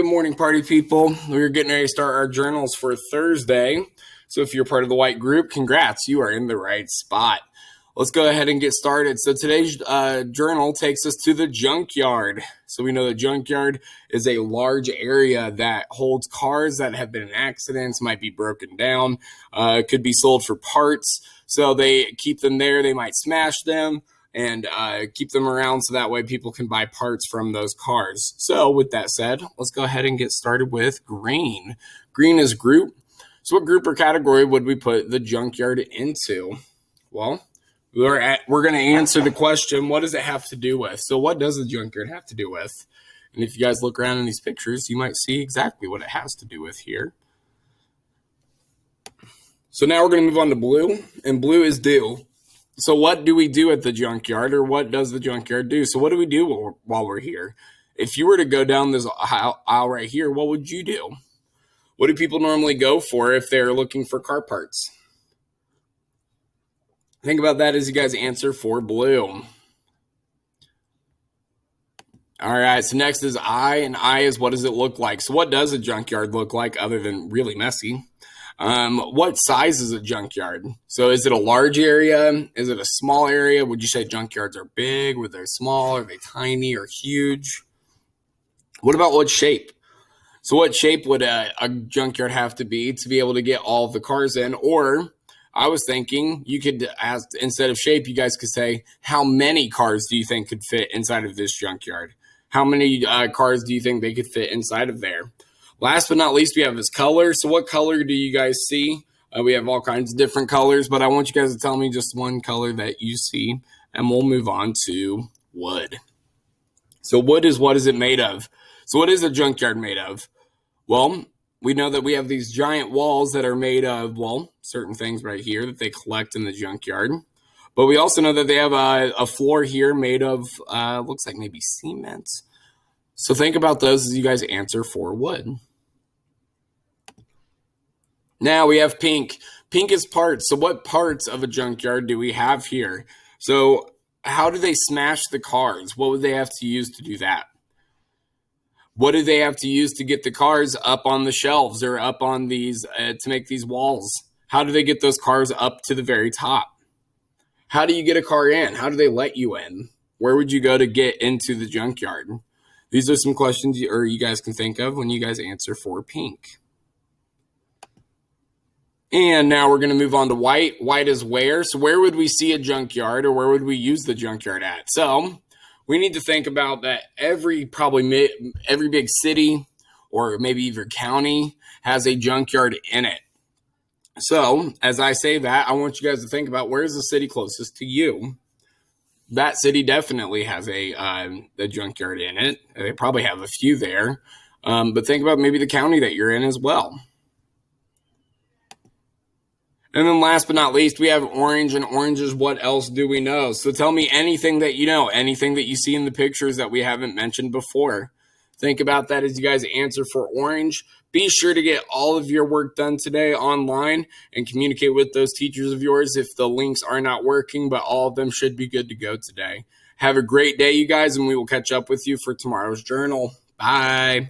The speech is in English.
morning, party people. We're getting ready to start our journals for Thursday. So if you're part of the white group, congrats, you are in the right spot. Let's go ahead and get started. So today's journal takes us to the junkyard. So we know the junkyard is a large area that holds cars that have been in accidents, might be broken down, could be sold for parts. So they keep them there. They might smash them and keep them around so that way people can buy parts from those cars. So with that said, let's go ahead and get started with green. Green is group. So what group or category would we put the junkyard into? Well, we're going to answer the question, what does it have to do with? So what does the junkyard have to do with? And if you guys look around in these pictures, you might see exactly what it has to do with here. So now we're going to move on to blue, and blue is do. So what do we do at the junkyard, or what does the junkyard do? So what do we do while we're here? If you were to go down this aisle right here, what would you do? What do people normally go for if they're looking for car parts? Think about that as you guys answer for blue. All right, so next is I, and I is what does it look like? So what does a junkyard look like other than really messy? What size is a junkyard? So is it a large area? Is it a small area? Would you say junkyards are big? Were they small? Are they tiny or huge? What about what shape? So what shape would a junkyard have to be able to get all of the cars in? Or I was thinking you could ask, instead of shape, you guys could say, how many cars do you think could fit inside of this junkyard? How many cars do you think they could fit inside of there? Last but not least, we have this color. So what color do you guys see? We have all kinds of different colors, but I want you guys to tell me just one color that you see, and we'll move on to wood. So wood is, what is it made of? So what is a junkyard made of? Well, we know that we have these giant walls that are made of, well, certain things right here that they collect in the junkyard. But we also know that they have a floor here made of, looks like maybe cement. So think about those as you guys answer for wood. Now we have pink. Pink is parts. So what parts of a junkyard do we have here? So how do they smash the cars? What would they have to use to do that? What do they have to use to get the cars up on the shelves or up on these, to make these walls? How do they get those cars up to the very top? How do you get a car in? How do they let you in? Where would you go to get into the junkyard? These are some questions you guys can think of when you guys answer for pink. And now we're going to move on to white. White is where. So where would we see a junkyard, or where would we use the junkyard at? So we need to think about that every big city or maybe even county has a junkyard in it. So as I say that, I want you guys to think about, where's the city closest to you? That city definitely has a junkyard in it. They probably have a few there. But think about maybe the county that you're in as well. And then last but not least, we have orange, and orange is what else do we know? So tell me anything that you know, anything that you see in the pictures that we haven't mentioned before. Think about that as you guys answer for orange. Be sure to get all of your work done today online and communicate with those teachers of yours if the links are not working, but all of them should be good to go today. Have a great day, you guys, and we will catch up with you for tomorrow's journal. Bye.